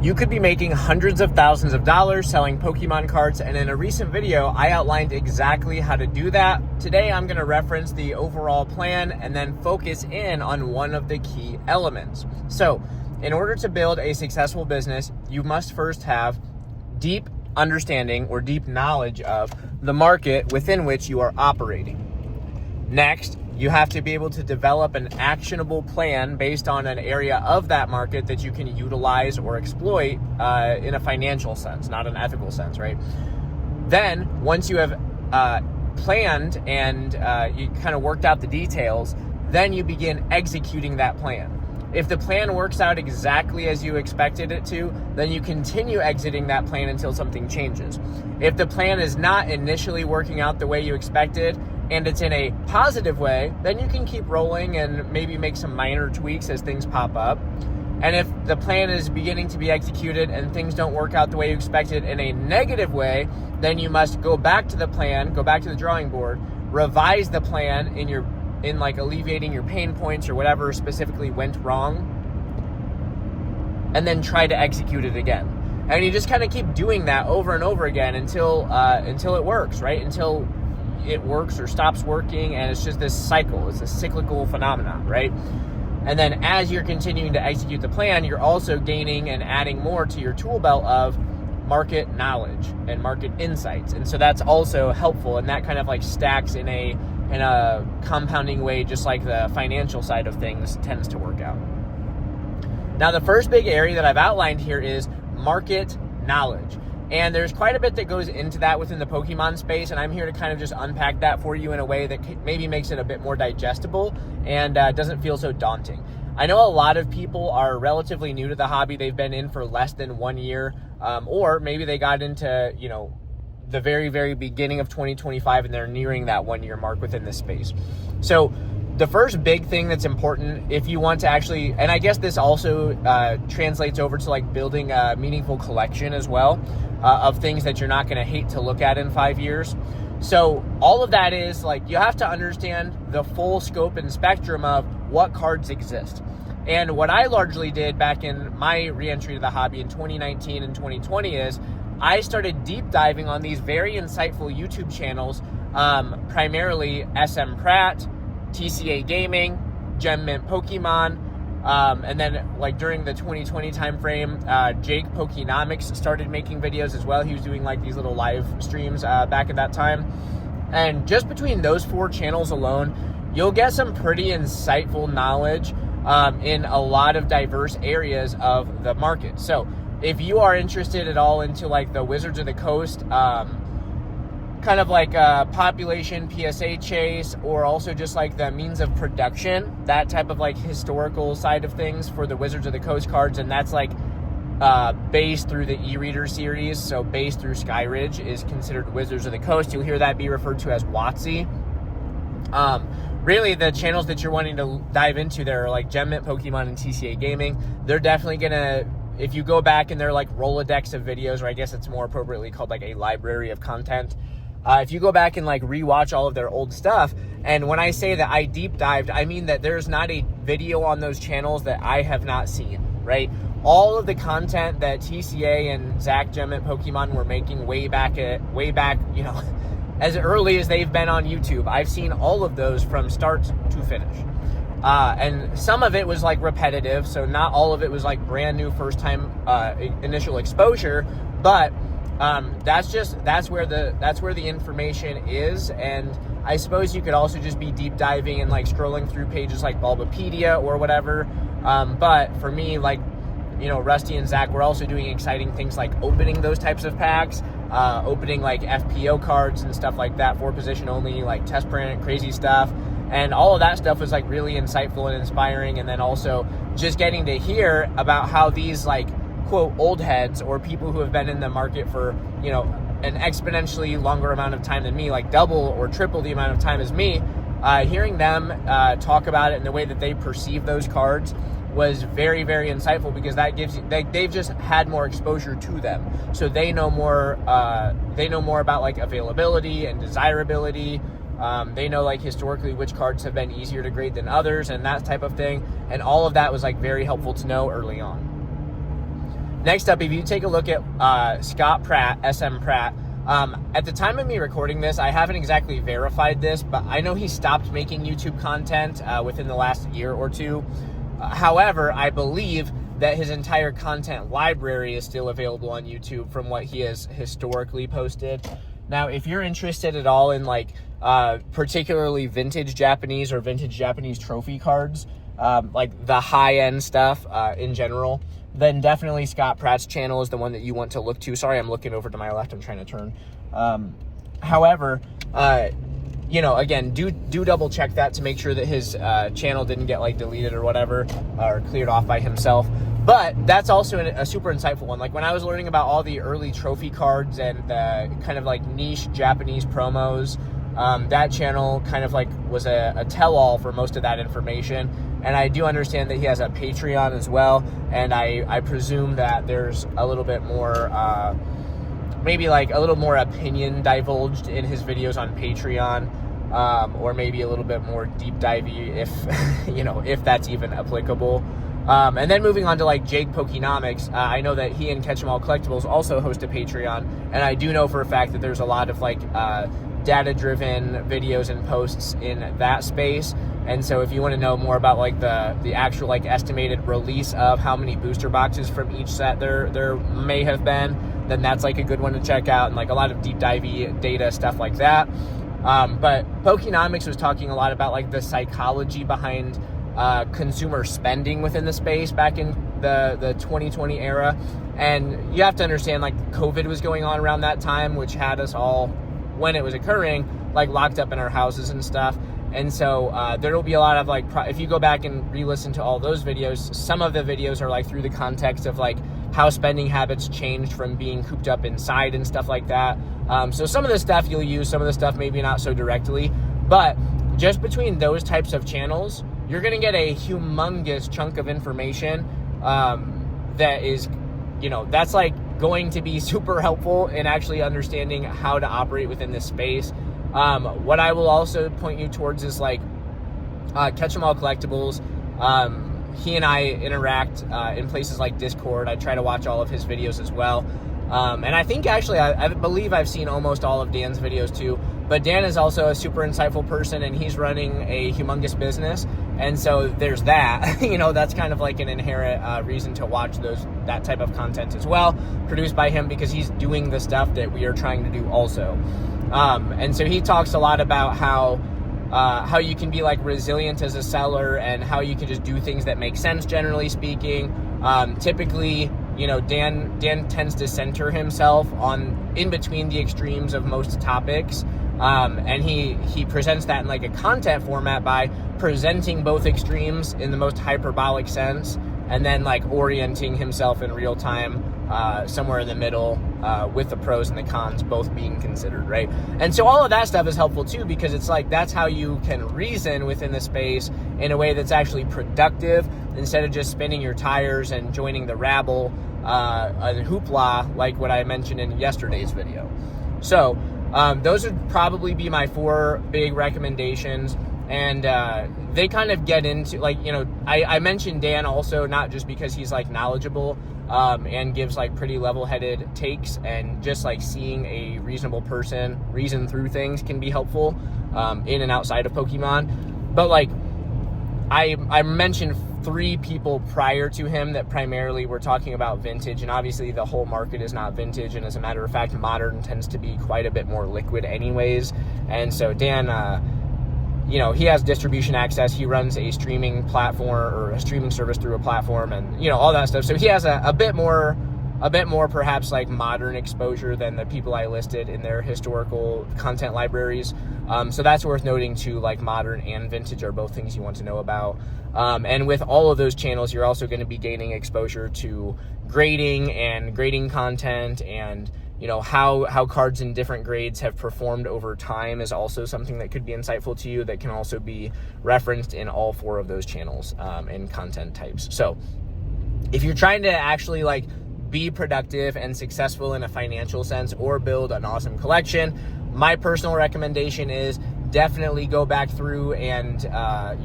You could be making hundreds of thousands of dollars selling Pokemon cards, and in a recent video, I outlined exactly how to do that. Today, I'm going to reference the overall plan and then focus in on one of the key elements. So, in order to build a successful business, you must first have deep understanding or deep knowledge of the market within which you are operating. Next, you have to be able to develop an actionable plan based on an area of that market that you can utilize or exploit in a financial sense, not an ethical sense, right? Then, once you have planned and you kind of worked out the details, then you begin executing that plan. If the plan works out exactly as you expected it to, then you continue exiting that plan until something changes. If the plan is not initially working out the way you expected, and it's in a positive way, then you can keep rolling and maybe make some minor tweaks as things pop up. And if the plan is beginning to be executed and things don't work out the way you expected in a negative way, then you must go back to the plan, go back to the drawing board, revise the plan in like alleviating your pain points or whatever specifically went wrong, and then try to execute it again. And you just kind of keep doing that over and over again until it works, right? Until it works or stops working, and it's just this cycle. It's a cyclical phenomenon, right? And then as you're continuing to execute the plan, you're also gaining and adding more to your tool belt of market knowledge and market insights. And so that's also helpful, and that kind of like stacks in a compounding way, just like the financial side of things tends to work out. Now, the first big area that I've outlined here is market knowledge. And there's quite a bit that goes into that within the Pokemon space, and I'm here to kind of just unpack that for you in a way that maybe makes it a bit more digestible and doesn't feel so daunting. I know a lot of people are relatively new to the hobby. They've been in for less than 1 year, or maybe they got into, the very, very beginning of 2025, and they're nearing that 1 year mark within this space. So the first big thing that's important if you want to actually, and I guess this also translates over to like building a meaningful collection as well of things that you're not going to hate to look at in 5 years. So all of that is like, you have to understand the full scope and spectrum of what cards exist. And what I largely did back in my re-entry to the hobby in 2019 and 2020 is I started deep diving on these very insightful YouTube channels, primarily SM Pratt, TCA Gaming, Gem Mint Pokemon, and then like during the 2020 timeframe, Jake Pokenomics started making videos as well. He was doing like these little live streams back at that time. And just between those 4 channels alone, you'll get some pretty insightful knowledge in a lot of diverse areas of the market. So if you are interested at all into like the Wizards of the Coast, kind of like a population PSA chase, or also just like the means of production, that type of like historical side of things for the Wizards of the Coast cards, and that's like based through the e-reader series. So based through Skyridge is considered Wizards of the Coast. You'll hear that be referred to as WotC. Really, the channels that you're wanting to dive into there are like Gem Mint Pokemon and TCA Gaming. They're definitely gonna, if you go back in their like Rolodex of videos, or I guess it's more appropriately called like a library of content, if you go back and like rewatch all of their old stuff, and when I say that I deep dived, I mean that there's not a video on those channels that I have not seen, right? All of the content that TCA and Zach Gem Mint Pokemon were making way back, as early as they've been on YouTube, I've seen all of those from start to finish. And some of it was like repetitive, so not all of it was like brand new first time initial exposure, but that's where the information is. And I suppose you could also just be deep diving and like scrolling through pages like Bulbapedia or whatever. But for me, like, Rusty and Zach were also doing exciting things like opening those types of packs, opening like FPO cards and stuff like that, 4 position only, like test print, crazy stuff. And all of that stuff was like really insightful and inspiring. And then also just getting to hear about how these like quote old heads, or people who have been in the market for, an exponentially longer amount of time than me, like double or triple the amount of time as me, hearing them talk about it and the way that they perceive those cards was very, very insightful, because that gives you, they've just had more exposure to them. So they know more about like availability and desirability. They know like historically which cards have been easier to grade than others and that type of thing. And all of that was like very helpful to know early on. Next up, if you take a look at Scott Pratt, SM Pratt, at the time of me recording this, I haven't exactly verified this, but I know he stopped making YouTube content within the last year or two. However, I believe that his entire content library is still available on YouTube from what he has historically posted. Now, if you're interested at all in like particularly vintage Japanese or vintage Japanese trophy cards, like the high-end stuff in general, then definitely Scott Pratt's channel is the one that you want to look to. Sorry, I'm looking over to my left. I'm trying to turn. However, you know, again, do double check that to make sure that his channel didn't get like deleted or whatever, or cleared off by himself. But that's also a super insightful one. Like when I was learning about all the early trophy cards and the kind of like niche Japanese promos, that channel kind of like was a tell-all for most of that information. And I do understand that he has a Patreon as well. And I presume that there's a little bit more, maybe like a little more opinion divulged in his videos on Patreon, or maybe a little bit more deep divey if, you know, if that's even applicable. And then moving on to like Jake Pokenomics, I know that he and Catch 'em All Collectibles also host a Patreon, and I do know for a fact that there's a lot of like data-driven videos and posts in that space. And so if you want to know more about like the actual like estimated release of how many booster boxes from each set there may have been, then that's like a good one to check out, and like a lot of deep divey data stuff like that. But Pokenomics was talking a lot about like the psychology behind consumer spending within the space back in the 2020 era. And you have to understand, like, COVID was going on around that time, which had us all, when it was occurring, like locked up in our houses and stuff. And so there will be a lot of like, if you go back and re-listen to all those videos, some of the videos are like through the context of like how spending habits changed from being cooped up inside and stuff like that. So some of the stuff you'll use, some of the stuff maybe not so directly, but just between those types of channels, you're going to get a humongous chunk of information that is, you know, that's like going to be super helpful in actually understanding how to operate within this space. What I will also point you towards is like Catch 'em All Collectibles. He and I interact in places like Discord. I try to watch all of his videos as well. And I think actually, I believe I've seen almost all of Dan's videos too. But Dan is also a super insightful person, and he's running a humongous business. And so there's that. You know, that's kind of like an inherent reason to watch that type of content as well, produced by him, because he's doing the stuff that we are trying to do also. And so he talks a lot about how you can be like resilient as a seller, and how you can just do things that make sense, generally speaking. Typically, you know, Dan tends to center himself in between the extremes of most topics. And he presents that in like a content format by presenting both extremes in the most hyperbolic sense, and then like orienting himself in real time somewhere in the middle, with the pros and the cons both being considered, right? And so all of that stuff is helpful too, because it's like that's how you can reason within the space in a way that's actually productive, instead of just spinning your tires and joining the rabble and hoopla like what I mentioned in yesterday's video. So those would probably be my 4 big recommendations. And they kind of get into, like, you know, I mentioned Dan also, not just because he's like knowledgeable and gives like pretty level-headed takes, and just like seeing a reasonable person reason through things can be helpful in and outside of Pokemon. But like I mentioned 3 people prior to him that primarily were talking about vintage, and obviously the whole market is not vintage, and as a matter of fact, modern tends to be quite a bit more liquid anyways. And so Dan, you know, he has distribution access. He runs a streaming platform, or a streaming service through a platform, and, you know, all that stuff. So he has a bit more perhaps like modern exposure than the people I listed in their historical content libraries. So that's worth noting too. Like modern and vintage are both things you want to know about. And with all of those channels, you're also going to be gaining exposure to grading content, and, you know, how cards in different grades have performed over time is also something that could be insightful to you, that can also be referenced in all 4 of those channels and content types. So if you're trying to actually like be productive and successful in a financial sense, or build an awesome collection, my personal recommendation is definitely go back through and,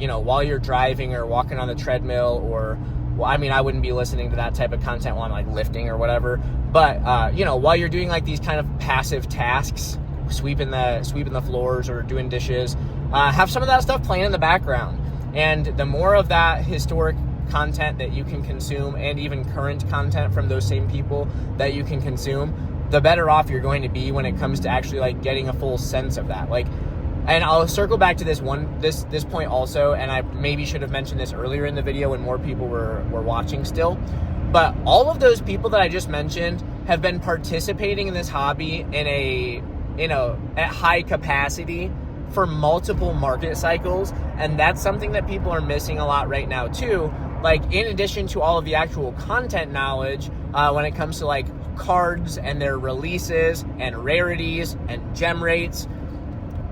you know, while you're driving or walking on the treadmill, or well, I mean, I wouldn't be listening to that type of content while I'm like lifting or whatever. But you know, while you're doing like these kind of passive tasks, sweeping the floors or doing dishes, have some of that stuff playing in the background. And the more of that historic content that you can consume, and even current content from those same people that you can consume, the better off you're going to be when it comes to actually like getting a full sense of that. Like, and I'll circle back to this point also, and I maybe should have mentioned this earlier in the video when more people were watching still. But all of those people that I just mentioned have been participating in this hobby at high capacity for multiple market cycles, and that's something that people are missing a lot right now too. Like, in addition to all of the actual content knowledge, when it comes to like cards and their releases and rarities and gem rates,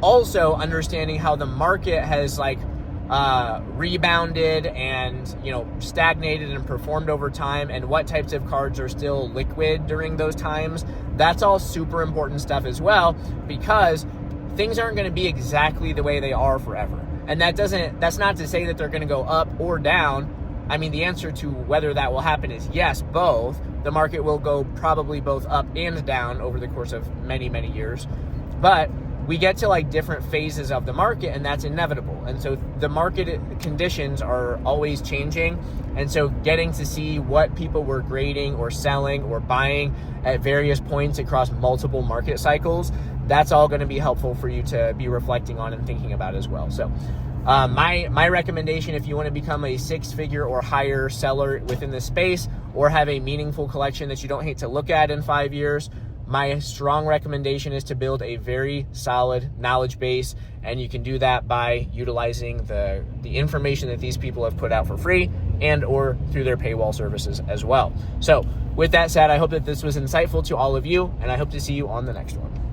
also understanding how the market has like rebounded and, you know, stagnated and performed over time, and what types of cards are still liquid during those times. That's all super important stuff as well, because things aren't going to be exactly the way they are forever. And that's not to say that they're going to go up or down. I mean, the answer to whether that will happen is yes, both. The market will go probably both up and down over the course of many, many years. But we get to like different phases of the market, and that's inevitable. And so the market conditions are always changing. And so getting to see what people were grading or selling or buying at various points across multiple market cycles, that's all going to be helpful for you to be reflecting on and thinking about as well. So my recommendation, if you want to become a 6-figure or higher seller within this space, or have a meaningful collection that you don't hate to look at in 5 years, my strong recommendation is to build a very solid knowledge base. And you can do that by utilizing the information that these people have put out for free, and or through their paywall services as well. So with that said, I hope that this was insightful to all of you, and I hope to see you on the next one.